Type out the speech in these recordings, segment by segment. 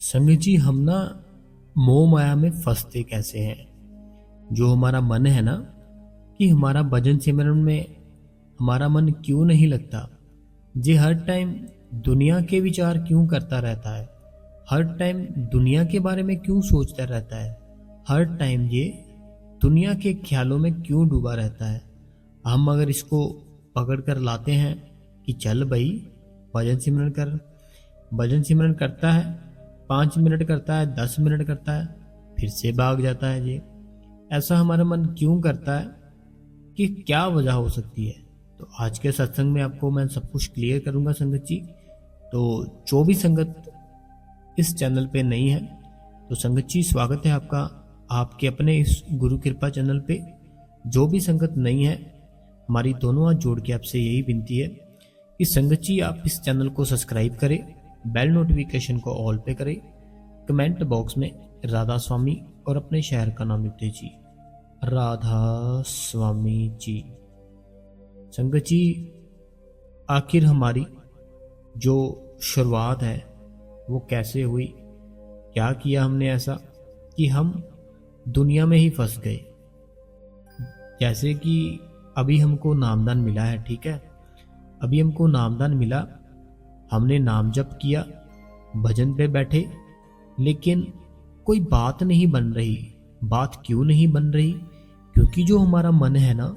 संगत जी, हम ना मोह माया में फंसते कैसे हैं। जो हमारा मन है ना, कि हमारा भजन सिमरन में हमारा मन क्यों नहीं लगता। ये हर टाइम दुनिया के विचार क्यों करता रहता है। हर टाइम दुनिया के बारे में क्यों सोचता रहता है। हर टाइम ये दुनिया के ख्यालों में क्यों डूबा रहता है। हम अगर इसको पकड़ कर लाते हैं कि चल भाई भजन सिमरन कर। भजन सिमरन करता है, 5 मिनट करता है, 10 मिनट करता है, फिर से भाग जाता है। ये ऐसा हमारा मन क्यों करता है, कि क्या वजह हो सकती है। तो आज के सत्संग में आपको मैं सब कुछ क्लियर करूंगा संगत जी। तो जो भी संगत इस चैनल पे नई है, तो संगत जी स्वागत है आपका आपके अपने इस गुरु कृपा चैनल पे। जो भी संगत नई है, हमारी दोनों हाथ जोड़ के आपसे यही विनती है कि संगत जी आप इस चैनल को सब्सक्राइब करें, बेल नोटिफिकेशन को ऑल पे करें, कमेंट बॉक्स में राधा स्वामी और अपने शहर का नाम लिख दीजिए, राधा स्वामी जी। संगत जी, आखिर हमारी जो शुरुआत है वो कैसे हुई। क्या किया हमने ऐसा कि हम दुनिया में ही फंस गए। जैसे कि अभी हमको नामदान मिला है, ठीक है, अभी हमको नामदान मिला, हमने नाम जप किया, भजन पे बैठे, लेकिन कोई बात नहीं बन रही। बात क्यों नहीं बन रही? क्योंकि जो हमारा मन है ना,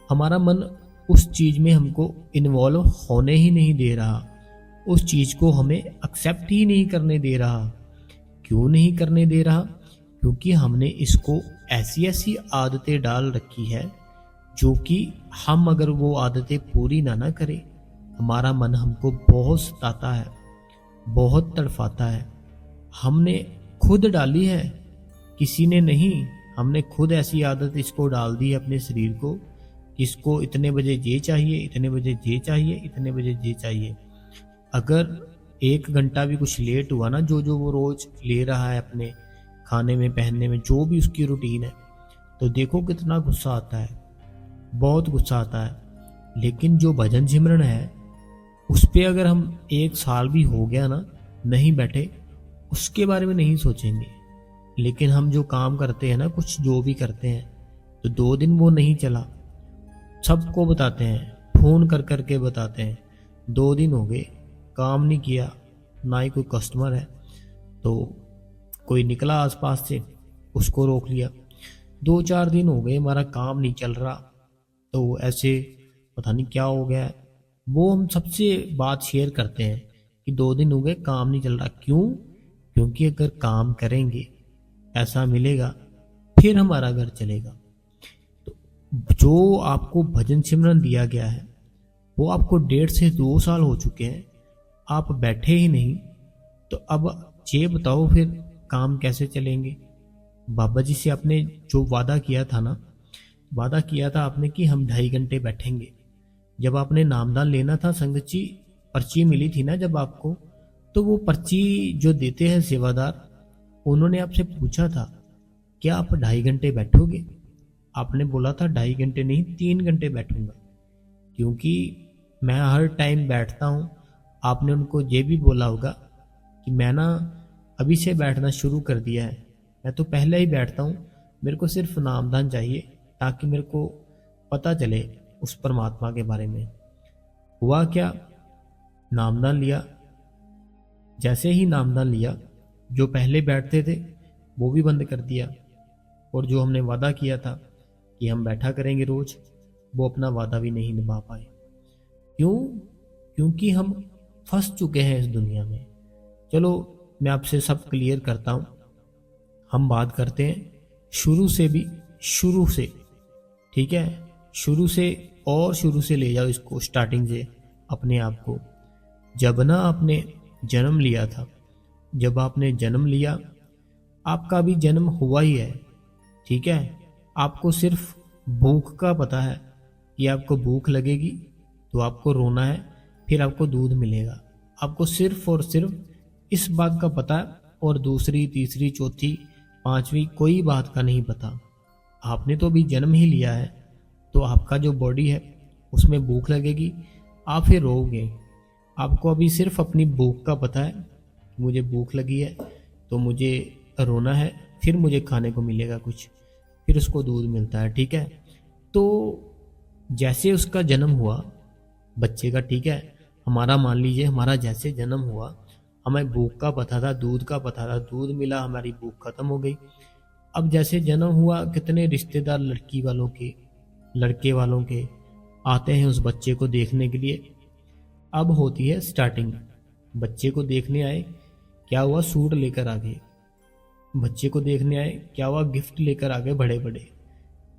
हमारा मन उस चीज में हमको इन्वॉल्व होने ही नहीं दे रहा। उस चीज को हमें एक्सेप्ट ही नहीं करने दे रहा। क्यों नहीं करने दे रहा? क्योंकि हमने इसको ऐसी ऐसी आदतें डाल रखी है जो कि हम अगर वो आदतें पूरी ना करें, हमारा मन हमको बहुत सताता है, बहुत तड़फाता है। हमने खुद डाली है, किसी ने नहीं। हमने खुद ऐसी आदत इसको डाल दी है अपने शरीर को, इसको इतने बजे ये चाहिए, इतने बजे ये चाहिए, इतने बजे ये चाहिए। अगर 1 घंटा भी कुछ लेट हुआ ना, जो जो वो रोज ले रहा है अपने खाने में, पहनने में, जो भी उसकी रूटीन है, तो देखो कितना गुस्सा आता है, बहुत गुस्सा आता है। लेकिन जो भजन सिमरन है उस पे अगर हम 1 साल भी हो गया ना नहीं बैठे, उसके बारे में नहीं सोचेंगे। लेकिन हम जो काम करते हैं ना, कुछ जो भी करते हैं, तो 2 दिन वो नहीं चला, सबको बताते हैं, फोन कर कर के बताते हैं 2 दिन हो गए काम नहीं किया, ना ही कोई कस्टमर है। तो कोई निकला आसपास से, उसको रोक लिया, 2-4 दिन हो गए हमारा काम नहीं चल रहा, तो ऐसे पता नहीं क्या हो गया है। वो हम सबसे बात शेयर करते हैं कि 2 दिन हो गए काम नहीं चल रहा। क्यों? क्योंकि अगर काम करेंगे, ऐसा मिलेगा, फिर हमारा घर चलेगा। तो जो आपको भजन सिमरन दिया गया है, वो आपको 1.5 से 2 साल हो चुके हैं, आप बैठे ही नहीं। तो अब ये बताओ फिर काम कैसे चलेंगे। बाबा जी से आपने जो वादा किया था ना, वादा किया था आपने कि हम 2.5 घंटे बैठेंगे। जब आपने नामदान लेना था संगत जी, पर्ची मिली थी ना जब आपको, तो वो पर्ची जो देते हैं सेवादार, उन्होंने आपसे पूछा था क्या आप 2.5 घंटे बैठोगे। आपने बोला था 2.5 घंटे नहीं, 3 घंटे बैठूंगा, क्योंकि मैं हर टाइम बैठता हूँ। आपने उनको ये भी बोला होगा कि मैं ना अभी से बैठना शुरू कर दिया है, मैं तो पहले ही बैठता हूँ, मेरे को सिर्फ नामदान चाहिए ताकि मेरे को पता चले उस परमात्मा के बारे में। हुआ क्या? नामदान लिया, जैसे ही नामदान लिया, जो पहले बैठते थे वो भी बंद कर दिया, और जो हमने वादा किया था कि हम बैठा करेंगे रोज, वो अपना वादा भी नहीं निभा पाए। क्यों? क्योंकि हम फंस चुके हैं इस दुनिया में। चलो मैं आपसे सब क्लियर करता हूँ। हम बात करते हैं शुरू से भी, शुरू से, ठीक है, शुरू से, और शुरू से ले जाओ इसको, स्टार्टिंग से अपने आप को। जब ना आपने जन्म लिया था, जब आपने जन्म लिया, आपका भी जन्म हुआ ही है, ठीक है। आपको सिर्फ भूख का पता है कि आपको भूख लगेगी तो आपको रोना है, फिर आपको दूध मिलेगा। आपको सिर्फ और सिर्फ इस बात का पता है, और दूसरी, तीसरी, चौथी, पांचवी कोई बात का नहीं पता। आपने तो अभी जन्म ही लिया है, तो आपका जो बॉडी है उसमें भूख लगेगी, आप फिर रोओगे। आपको अभी सिर्फ अपनी भूख का पता है, मुझे भूख लगी है, तो मुझे रोना है, फिर मुझे खाने को मिलेगा कुछ, फिर उसको दूध मिलता है, ठीक है। तो जैसे उसका जन्म हुआ बच्चे का, ठीक है, हमारा मान लीजिए हमारा जैसे जन्म हुआ, हमें भूख का पता था, दूध का पता था, दूध मिला, हमारी भूख खत्म हो गई। अब जैसे जन्म हुआ, कितने रिश्तेदार लड़की वालों के, लड़के वालों के आते हैं उस बच्चे को देखने के लिए। अब होती है स्टार्टिंग, बच्चे को देखने आए, क्या हुआ, सूट लेकर आ गए। बच्चे को देखने आए, क्या हुआ, गिफ्ट लेकर आ गए बड़े बड़े।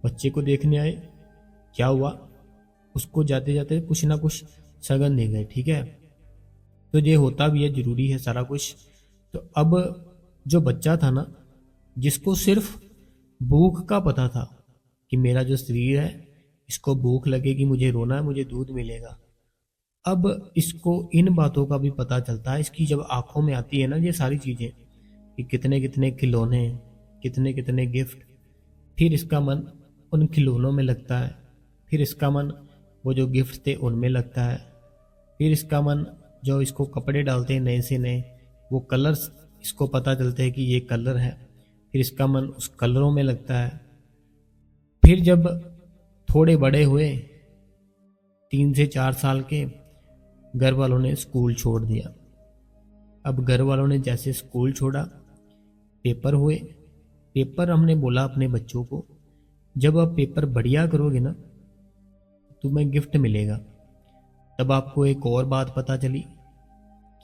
बच्चे को देखने आए, क्या हुआ, उसको जाते जाते कुछ ना कुछ सगन दे गए, ठीक है। तो ये होता भी है, जरूरी है सारा कुछ। तो अब जो बच्चा था ना, जिसको सिर्फ भूख का पता था कि मेरा जो शरीर है इसको भूख लगेगी, मुझे रोना है, मुझे दूध मिलेगा, अब इसको इन बातों का भी पता चलता है, इसकी जब आंखों में आती है ना ये सारी चीजें, कि कितने कितने खिलौने, कितने कितने गिफ्ट, फिर इसका मन उन खिलौनों में लगता है, फिर इसका मन वो जो गिफ्ट थे उनमें लगता है, फिर इसका मन जो इसको कपड़े डालते हैं नए से नए, वो कलर्स इसको पता चलते हैं कि ये कलर है, फिर इसका मन उस कलरों में लगता है। फिर जब थोड़े बड़े हुए, 3 से 4 साल के, घर वालों ने स्कूल छोड़ दिया। अब घर वालों ने जैसे स्कूल छोड़ा, पेपर हुए। पेपर हमने बोला अपने बच्चों को, जब आप पेपर बढ़िया करोगे ना तुम्हें गिफ्ट मिलेगा। तब आपको एक और बात पता चली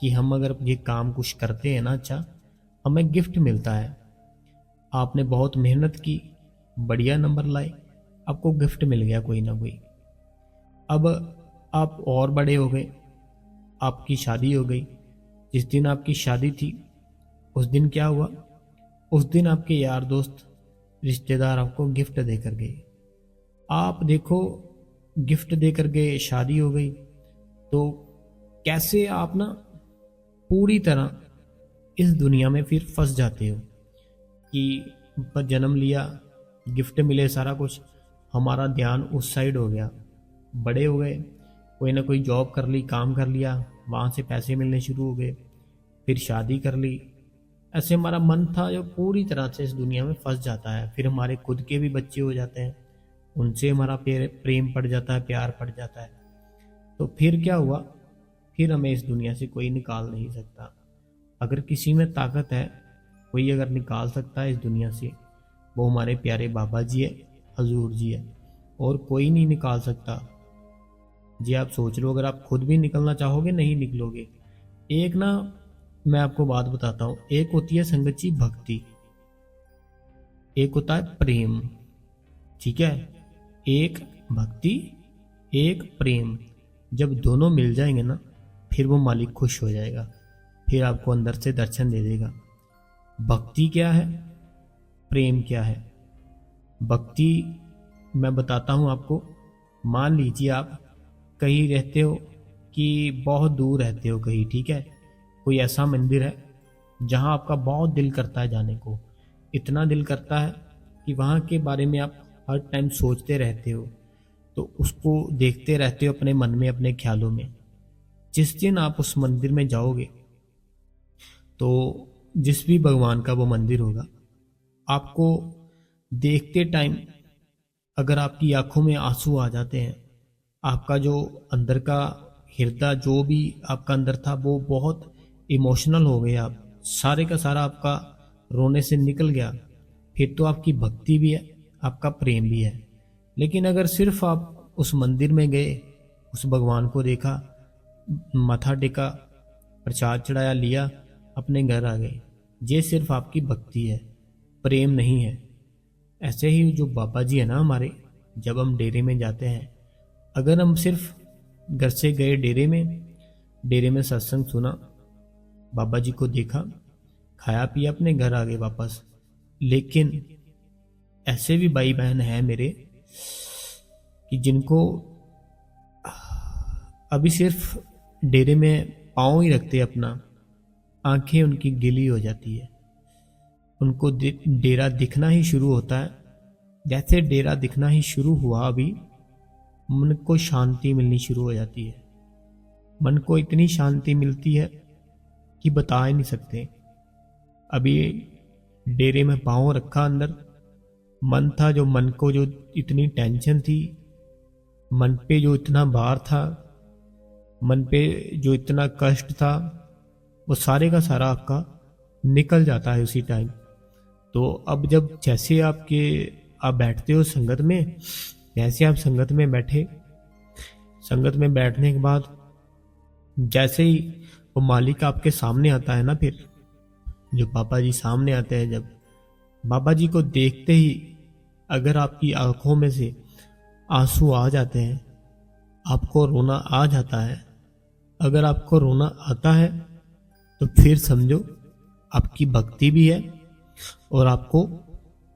कि हम अगर ये काम कुछ करते हैं ना अच्छा, हमें गिफ्ट मिलता है। आपने बहुत मेहनत की, बढ़िया नंबर लाए, आपको गिफ्ट मिल गया कोई ना कोई। अब आप और बड़े हो गए, आपकी शादी हो गई। जिस दिन आपकी शादी थी उस दिन क्या हुआ, उस दिन आपके यार दोस्त रिश्तेदार आपको गिफ्ट देकर गए। आप देखो, गिफ्ट देकर गए, शादी हो गई, तो कैसे आप ना पूरी तरह इस दुनिया में फिर फंस जाते हो कि जन्म लिया, गिफ्ट मिले, सारा कुछ, हमारा ध्यान उस साइड हो गया। बड़े हो गए, कोई ना कोई जॉब कर ली, काम कर लिया, वहाँ से पैसे मिलने शुरू हो गए, फिर शादी कर ली। ऐसे हमारा मन था जो पूरी तरह से इस दुनिया में फंस जाता है। फिर हमारे खुद के भी बच्चे हो जाते हैं, उनसे हमारा प्रेम पड़ जाता है, प्यार पड़ जाता है। तो फिर क्या हुआ, फिर हमें इस दुनिया से कोई निकाल नहीं सकता। अगर किसी में ताकत है, कोई अगर निकाल सकता है इस दुनिया से, वो हमारे प्यारे बाबा जी है, हजूर जी है, और कोई नहीं निकाल सकता। जी आप सोच लो, अगर आप खुद भी निकलना चाहोगे नहीं निकलोगे। एक ना मैं आपको बात बताता हूँ, एक होती है संगत जी भक्ति, एक होता है प्रेम, ठीक है। एक भक्ति, एक प्रेम, जब दोनों मिल जाएंगे ना फिर वो मालिक खुश हो जाएगा, फिर आपको अंदर से दर्शन दे देगा। भक्ति क्या है, प्रेम क्या है। भक्ति मैं बताता हूँ आपको। मान लीजिए आप कहीं रहते हो, कि बहुत दूर रहते हो कहीं, ठीक है, कोई ऐसा मंदिर है जहाँ आपका बहुत दिल करता है जाने को, इतना दिल करता है कि वहाँ के बारे में आप हर टाइम सोचते रहते हो, तो उसको देखते रहते हो अपने मन में, अपने ख्यालों में। जिस दिन आप उस मंदिर में जाओगे, तो जिस भी भगवान का वो मंदिर होगा, आपको देखते टाइम अगर आपकी आंखों में आंसू आ जाते हैं, आपका जो अंदर का हृदय जो भी आपका अंदर था वो बहुत इमोशनल हो गया, आप सारे का सारा आपका रोने से निकल गया, फिर तो आपकी भक्ति भी है, आपका प्रेम भी है। लेकिन अगर सिर्फ आप उस मंदिर में गए, उस भगवान को देखा, माथा टेका, प्रसाद चढ़ाया, लिया, अपने घर आ गए, ये सिर्फ आपकी भक्ति है, प्रेम नहीं है। ऐसे ही जो बाबा जी है ना हमारे, जब हम डेरे में जाते हैं, अगर हम सिर्फ घर से गए डेरे में सत्संग सुना, बाबा जी को देखा, खाया पिया, अपने घर आ गए वापस। लेकिन ऐसे भी भाई बहन हैं मेरे कि जिनको अभी सिर्फ डेरे में पाँव ही रखते अपना, आंखें उनकी गिली हो जाती है, उनको डेरा दिखना ही शुरू होता है। जैसे डेरा दिखना ही शुरू हुआ, अभी मन को शांति मिलनी शुरू हो जाती है। मन को इतनी शांति मिलती है कि बता ही नहीं सकते। अभी डेरे में पाँव रखा अंदर, मन था जो मन को जो इतनी टेंशन थी, मन पे जो इतना भार था, मन पे जो इतना कष्ट था, वो सारे का सारा आपका निकल जाता है उसी टाइम। तो अब जब जैसे आप बैठते हो संगत में, जैसे आप संगत में बैठे, संगत में बैठने के बाद जैसे ही वो मालिक आपके सामने आता है ना, फिर जो बाबा जी सामने आते हैं, जब बाबा जी को देखते ही अगर आपकी आंखों में से आंसू आ जाते हैं, आपको रोना आ जाता है, अगर आपको रोना आता है तो फिर समझो आपकी भक्ति भी है और आपको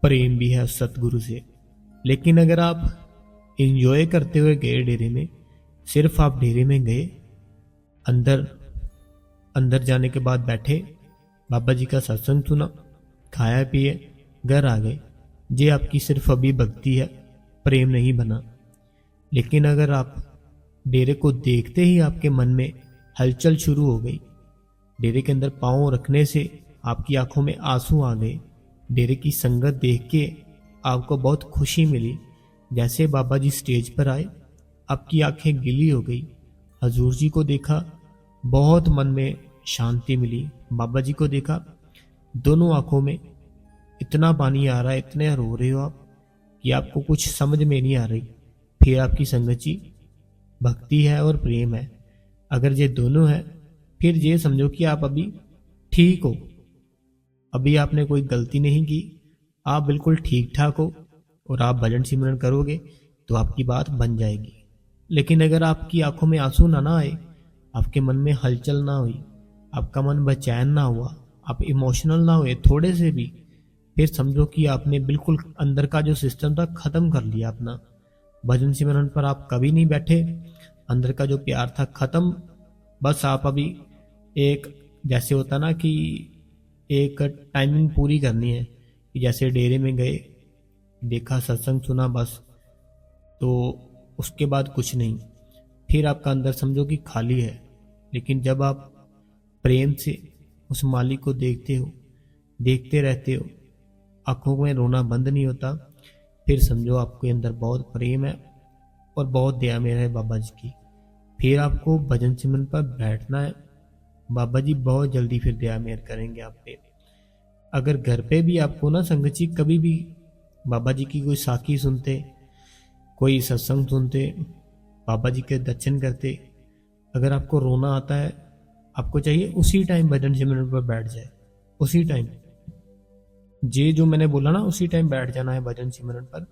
प्रेम भी है उस सतगुरु से। लेकिन अगर आप एंजॉय करते हुए गए डेरे में, सिर्फ आप डेरे में गए, अंदर अंदर जाने के बाद बैठे, बाबा जी का सत्संग सुना, खाया पिए, घर आ गए, ये आपकी सिर्फ अभी भक्ति है, प्रेम नहीं बना। लेकिन अगर आप डेरे को देखते ही आपके मन में हलचल शुरू हो गई, डेरे के अंदर पाँव रखने से आपकी आंखों में आंसू आ गए, डेरे की संगत देख के आपको बहुत खुशी मिली, जैसे बाबा जी स्टेज पर आए आपकी आंखें गीली हो गई, हजूर जी को देखा, बहुत मन में शांति मिली, बाबा जी को देखा, दोनों आंखों में इतना पानी आ रहा है, इतने रो रहे हो आप कि आपको कुछ समझ में नहीं आ रही, फिर आपकी संगत जी भक्ति है और प्रेम है। अगर ये दोनों है, फिर ये समझो कि आप अभी ठीक हो, अभी आपने कोई गलती नहीं की, आप बिल्कुल ठीक ठाक हो और आप भजन सिमरन करोगे तो आपकी बात बन जाएगी। लेकिन अगर आपकी आंखों में आंसू ना आए, आपके मन में हलचल ना हुई, आपका मन बेचैन ना हुआ, आप इमोशनल ना हुए थोड़े से भी, फिर समझो कि आपने बिल्कुल अंदर का जो सिस्टम था खत्म कर लिया अपना। भजन सिमरन पर आप कभी नहीं बैठे, अंदर का जो प्यार था खत्म। बस आप अभी एक, जैसे होता ना कि एक टाइमिंग पूरी करनी है, कि जैसे डेरे में गए, देखा, सत्संग सुना, बस, तो उसके बाद कुछ नहीं, फिर आपका अंदर समझो कि खाली है। लेकिन जब आप प्रेम से उस मालिक को देखते हो, देखते रहते हो, आंखों में रोना बंद नहीं होता, फिर समझो आपके अंदर बहुत प्रेम है और बहुत दया मेर है बाबा जी की। फिर आपको भजन सिमरन पर बैठना है, बाबा जी बहुत जल्दी फिर दया मेर करेंगे आप पे। अगर घर पे भी आपको ना संगत जी कभी भी बाबा जी की कोई साखी सुनते, कोई सत्संग सुनते, बाबा जी के दर्शन करते, अगर आपको रोना आता है, आपको चाहिए उसी टाइम भजन सिमरन पर बैठ जाए, उसी टाइम, जे जो मैंने बोला ना, उसी टाइम बैठ जाना है भजन सिमरन पर।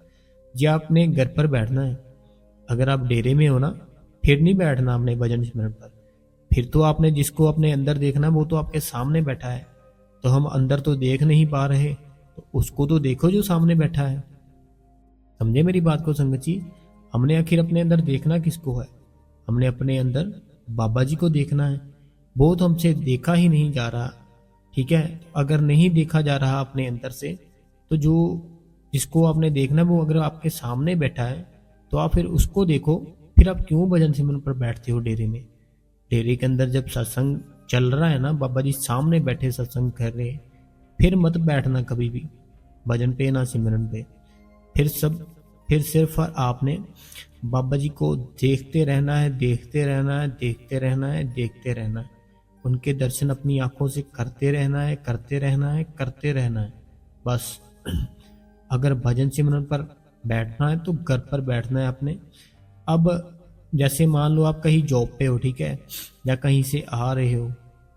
जे आपने घर पर बैठना है, अगर आप डेरे में हो ना, फिर नहीं बैठना आपने भजन सिमरन पर, फिर तो आपने जिसको अपने अंदर देखना वो तो आपके सामने बैठा है, तो हम अंदर तो देख नहीं पा रहे, तो उसको तो देखो जो सामने बैठा है। समझे मेरी बात को संगत जी? हमने आखिर अपने अंदर देखना किसको है? हमने अपने अंदर बाबा जी को देखना है, वो तो हमसे देखा ही नहीं जा रहा, ठीक है? अगर नहीं देखा जा रहा अपने अंदर से, तो जो जिसको आपने देखना वो अगर आपके सामने बैठा है, तो आप फिर उसको देखो। फिर आप क्यों भजन सिमरन पर बैठते हो डेरे में? डेरे के अंदर जब सत्संग चल रहा है ना, बाबा जी सामने बैठे सत्संग कर रहे, फिर मत बैठना कभी भी भजन पे ना सिमरन पे। फिर सिर्फ आपने बाबा जी को देखते रहना है, देखते रहना है, देखते रहना है, देखते रहना है, उनके दर्शन अपनी आंखों से करते रहना है, करते रहना है, करते रहना है, बस। अगर भजन सिमरन पर बैठना है तो घर पर बैठना है अपने। अब जैसे मान लो आप कहीं जॉब पे हो, ठीक है, या कहीं से आ रहे हो,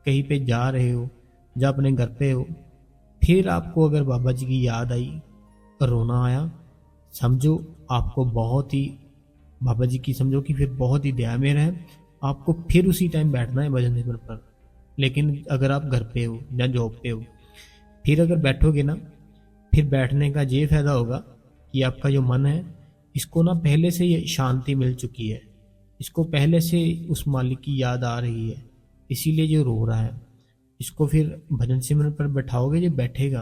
कहीं पे जा रहे हो, या अपने घर पे हो, फिर आपको अगर बाबा जी की याद आई, रोना आया, समझो आपको बहुत ही बाबा जी की, समझो कि फिर बहुत ही दया मेर है, आपको फिर उसी टाइम बैठना है भजन सिमरन पर। लेकिन अगर आप घर पे हो या जॉब पे हो, फिर अगर बैठोगे ना, फिर बैठने का ये फायदा होगा कि आपका जो मन है, इसको ना पहले से ये शांति मिल चुकी है, इसको पहले से उस मालिक की याद आ रही है, इसीलिए जो रो रहा है। इसको फिर भजन सिमरन पर बैठाओगे, ये बैठेगा,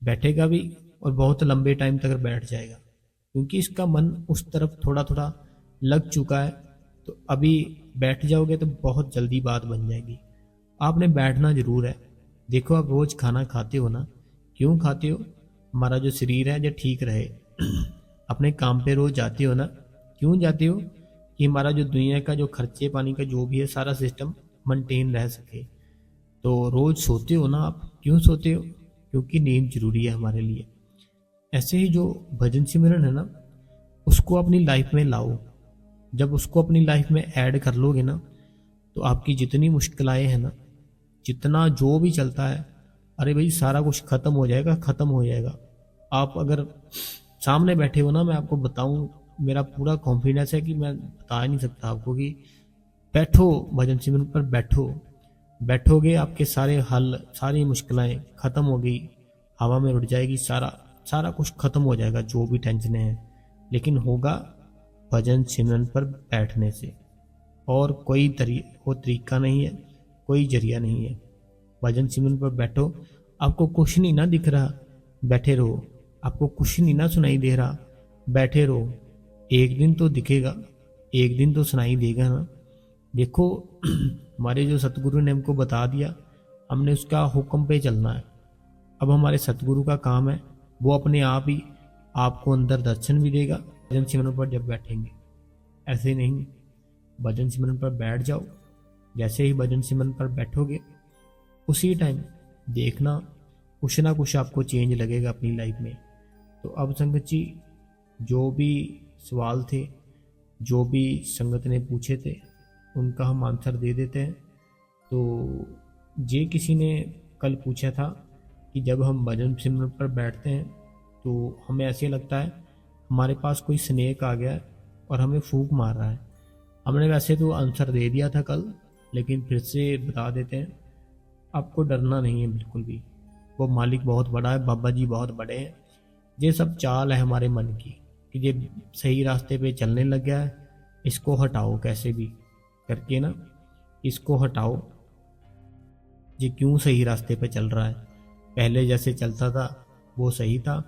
बैठेगा भी, और बहुत लंबे टाइम तक बैठ जाएगा, क्योंकि इसका मन उस तरफ थोड़ा थोड़ा लग चुका है। तो अभी बैठ जाओगे तो बहुत जल्दी बात बन जाएगी। आपने बैठना जरूर है, देखो आप रोज खाना खाते हो ना, क्यों खाते हो? हमारा जो शरीर है जो ठीक रहे। अपने काम पे रोज जाते हो ना, क्यों जाते हो? कि हमारा जो दुनिया का जो खर्चे पानी का जो भी है सारा सिस्टम मेंटेन रह सके। तो रोज सोते हो ना आप, क्यों सोते हो? क्योंकि नींद जरूरी है हमारे लिए। ऐसे ही जो भजन सिमरन है ना, उसको अपनी लाइफ में लाओ। जब उसको अपनी लाइफ में ऐड कर लोगे ना, तो आपकी जितनी मुश्किलें हैं ना, जितना जो भी चलता है, अरे भाई सारा कुछ खत्म हो जाएगा, खत्म हो जाएगा। आप अगर सामने बैठे हो ना, मैं आपको बताऊं, मेरा पूरा कॉन्फिडेंस है कि मैं बता ही नहीं सकता आपको कि बैठो भजन सिमरन पर बैठो। बैठोगे आपके सारे हल, सारी मुश्किलें खत्म हो गई, हवा में उड़ जाएगी, सारा सारा कुछ खत्म हो जाएगा जो भी टेंशनें हैं। लेकिन होगा भजन सिमरन पर बैठने से। और कोई वो तरीका नहीं है, कोई जरिया नहीं है। भजन सिमरन पर बैठो, आपको कुछ नहीं ना दिख रहा, बैठे रहो। आपको कुछ नहीं ना सुनाई दे रहा, बैठे रहो। एक दिन तो दिखेगा, एक दिन तो सुनाई देगा ना। देखो हमारे जो सतगुरु ने हमको बता दिया, हमने उसका हुक्म पे चलना है। अब हमारे सतगुरु का काम है, वो अपने आप ही आपको अंदर दर्शन भी देगा भजन सिमरन पर जब बैठेंगे। ऐसे नहीं, भजन सिमरन पर बैठ जाओ। जैसे ही भजन सिमरन पर बैठोगे, उसी टाइम देखना कुछ ना कुछ आपको चेंज लगेगा अपनी लाइफ में। तो अब संगत जी, जो भी सवाल थे, जो भी संगत ने पूछे थे, उनका हम आंसर दे देते हैं। तो जे किसी ने कल पूछा था कि जब हम भजन सिमरन पर बैठते हैं तो हमें ऐसे लगता है हमारे पास कोई स्नेक आ गया है और हमें फूंक मार रहा है। हमने वैसे तो आंसर दे दिया था कल, लेकिन फिर से बता देते हैं। आपको डरना नहीं है बिल्कुल भी। वो मालिक बहुत बड़ा है, बाबा जी बहुत बड़े हैं। ये सब चाल है हमारे मन की कि ये सही रास्ते पे चलने लग गया है, इसको हटाओ कैसे भी करके ना, इसको हटाओ। ये क्यों सही रास्ते पे चल रहा है? पहले जैसे चलता था वो सही था,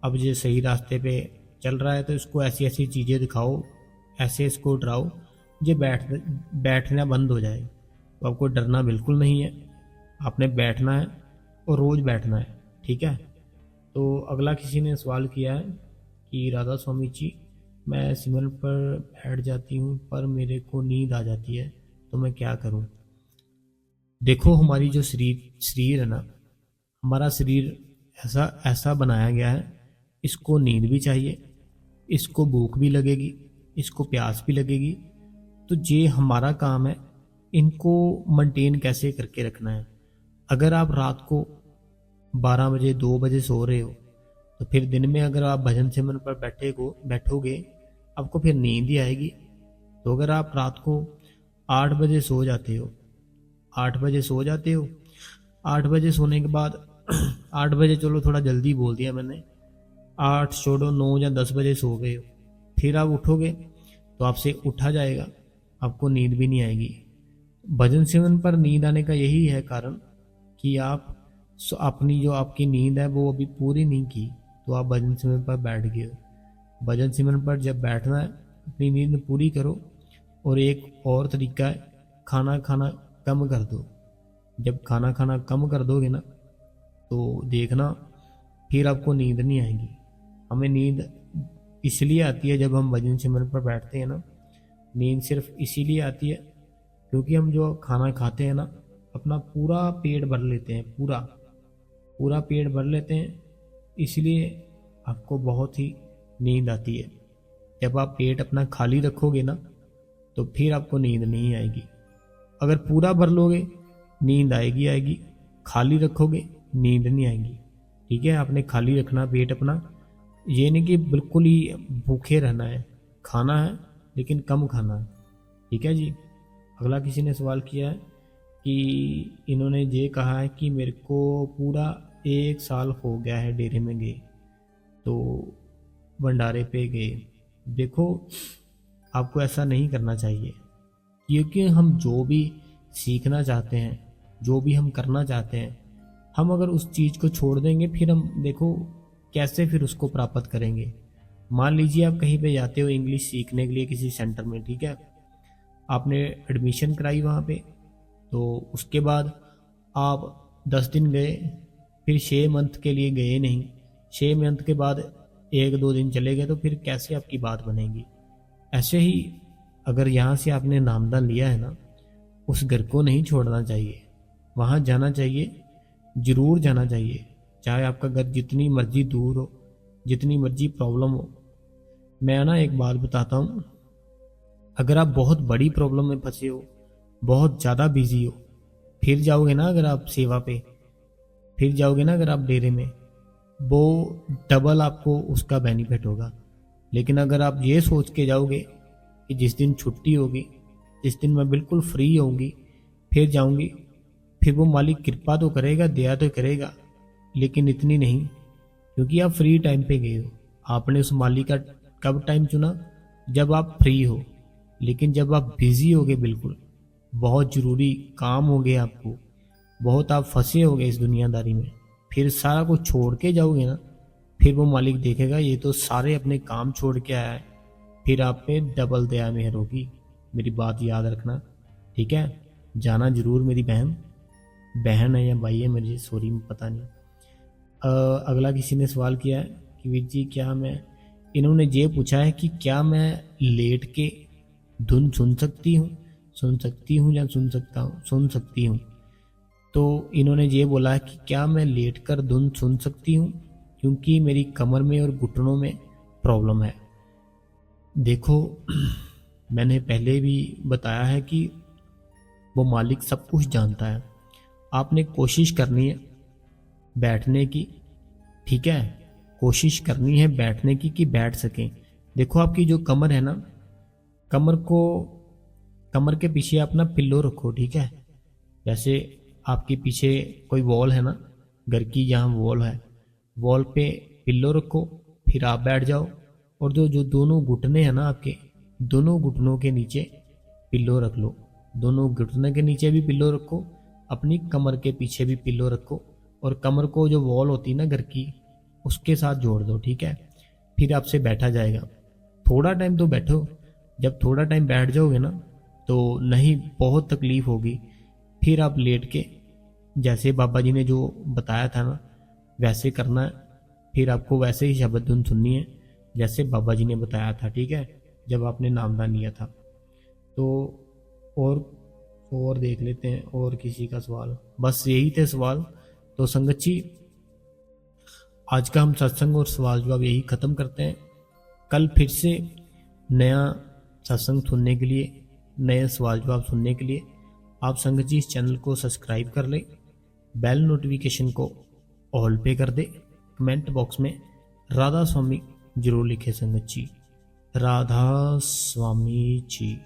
अब ये सही रास्ते पे चल रहा है तो इसको ऐसी ऐसी चीज़ें दिखाओ, ऐसे इसको डराओ, ये बैठना बंद हो जाए। तो आपको डरना बिल्कुल नहीं है, आपने बैठना है और रोज़ बैठना है, ठीक है। तो अगला किसी ने सवाल किया है कि राधा स्वामी जी, मैं सिमरन पर बैठ जाती हूँ पर मेरे को नींद आ जाती है, तो मैं क्या करूँ? देखो हमारी जो शरीर है ना, हमारा शरीर ऐसा ऐसा बनाया गया है, इसको नींद भी चाहिए, इसको भूख भी लगेगी, इसको प्यास भी लगेगी। तो ये हमारा काम है इनको मेंटेन कैसे करके रखना है। अगर आप रात को 12 बजे 2 बजे सो रहे हो, तो फिर दिन में अगर आप भजन सिमरन पर बैठोगे, आपको फिर नींद ही आएगी। तो अगर आप रात को 8 बजे सो जाते हो, 8 बजे सो जाते हो, 8 बजे सोने के बाद 8 बजे, चलो थोड़ा जल्दी बोल दिया मैंने, 8 छोड़ो 9 या 10 बजे सो गए हो, फिर आप उठोगे तो आपसे उठा जाएगा, आपको नींद भी नहीं आएगी। भजन सिमरन पर नींद आने का यही है कारण कि आप अपनी जो आपकी नींद है वो अभी पूरी नहीं की, तो आप भजन सिमरन पर बैठ गए हो। भजन सिमरन पर जब बैठना है, अपनी नींद पूरी करो। और एक और तरीका है, खाना खाना कम कर दो। जब खाना खाना कम कर दोगे ना, तो देखना फिर आपको नींद नहीं आएगी। हमें नींद इसलिए आती है जब हम भजन सिमरन पर बैठते हैं ना, नींद सिर्फ इसीलिए आती है क्योंकि हम जो खाना खाते हैं ना, अपना पूरा पेट भर लेते हैं, पूरा पूरा पेट भर लेते हैं, इसलिए आपको बहुत ही नींद आती है। जब आप पेट अपना खाली रखोगे ना, तो फिर आपको नींद नहीं आएगी। अगर पूरा भर लोगे नींद आएगी आएगी, खाली रखोगे नींद नहीं आएगी, ठीक है। आपने खाली रखना पेट अपना, ये नहीं कि बिल्कुल ही भूखे रहना है, खाना है लेकिन कम खाना है, ठीक है जी। अगला किसी ने सवाल किया है कि इन्होंने ये कहा है कि मेरे को पूरा 1 साल हो गया है डेरे में गए, तो भंडारे पे गए। देखो आपको ऐसा नहीं करना चाहिए, क्योंकि हम जो भी सीखना चाहते हैं, जो भी हम करना चाहते हैं, हम अगर उस चीज़ को छोड़ देंगे फिर हम देखो कैसे फिर उसको प्राप्त करेंगे। मान लीजिए आप कहीं पे जाते हो इंग्लिश सीखने के लिए किसी सेंटर में, ठीक है, आपने एडमिशन कराई वहाँ पे, तो उसके बाद आप 10 दिन गए, फिर 6 मंथ के लिए गए नहीं, 6 मंथ के बाद 1-2 दिन चले गए, तो फिर कैसे आपकी बात बनेगी। ऐसे ही अगर यहाँ से आपने नामदान लिया है ना, उस घर को नहीं छोड़ना चाहिए, वहाँ जाना चाहिए, ज़रूर जाना चाहिए, चाहे आपका घर जितनी मर्जी दूर हो, जितनी मर्जी प्रॉब्लम हो। मैं ना एक बात बताता हूँ, अगर आप बहुत बड़ी प्रॉब्लम में फंसे हो, बहुत ज़्यादा बिजी हो, फिर जाओगे ना अगर आप सेवा पे, फिर जाओगे ना अगर आप डेरे में, वो डबल आपको उसका बेनिफिट होगा। लेकिन अगर आप ये सोच के जाओगे कि जिस दिन छुट्टी होगी, जिस दिन मैं बिल्कुल फ्री होंगी, फिर जाऊंगी, फिर वो मालिक कृपा तो करेगा, दया तो करेगा, लेकिन इतनी नहीं, क्योंकि आप फ्री टाइम पे गए हो। आपने उस मालिक का कब टाइम चुना, जब आप फ्री हो। लेकिन जब आप बिजी होगे, बिल्कुल बहुत ज़रूरी काम हो गए आपको, बहुत आप फंसे होगे इस दुनियादारी में, फिर सारा कुछ छोड़ के जाओगे ना, फिर वो मालिक देखेगा ये तो सारे अपने काम छोड़ के आया है, फिर आप पे डबल दया मेहर होगी। मेरी बात याद रखना, ठीक है। जाना जरूर मेरी बहन, बहन है या भाई है मेरी, सॉरी पता नहीं। अगला किसी ने सवाल किया है कि वीर जी क्या मैं, इन्होंने ये पूछा है कि क्या मैं लेट के धुन सुन सकती हूँ, सुन सकती हूँ या सुन सकता हूँ, सुन सकती हूँ। तो इन्होंने ये बोला है कि क्या मैं लेट कर धुन सुन सकती हूँ, क्योंकि मेरी कमर में और घुटनों में प्रॉब्लम है। देखो मैंने पहले भी बताया है कि वो मालिक सब कुछ जानता है, आपने कोशिश करनी है बैठने की, ठीक है, कोशिश करनी है बैठने की कि बैठ सकें। देखो आपकी जो कमर है ना, कमर के पीछे आप ना पिल्लो रखो, ठीक है। जैसे आपके पीछे कोई वॉल है ना, घर की यहाँ वॉल है, वॉल पे पिल्लो रखो, फिर आप बैठ जाओ, और जो जो दोनों घुटने हैं ना आपके, दोनों घुटनों के नीचे पिल्लो रख लो, दोनों घुटने के नीचे भी पिल्लो रखो, अपनी कमर के पीछे भी पिल्लो रखो, और कमर को जो वॉल होती है ना घर की, उसके साथ जोड़ दो, ठीक है। फिर आपसे बैठा जाएगा। थोड़ा टाइम तो बैठो, जब थोड़ा टाइम बैठ जाओगे ना, तो नहीं बहुत तकलीफ होगी। फिर आप लेट के जैसे बाबा जी ने जो बताया था ना, वैसे करना है। फिर आपको वैसे ही शब्द धुन सुननी है जैसे बाबा जी ने बताया था, ठीक है, जब आपने नामदान लिया था। तो और देख लेते हैं और किसी का सवाल, बस यही थे सवाल। तो संगत जी आज का हम सत्संग और सवाल जवाब यही ख़त्म करते हैं। कल फिर से नया सत्संग सुनने के लिए, नए सवाल जवाब सुनने के लिए आप संगत जी इस चैनल को सब्सक्राइब कर लें, बेल नोटिफिकेशन को ऑल पे कर दे, कमेंट बॉक्स में राधा स्वामी जरूर लिखे संगत जी, राधा स्वामी जी।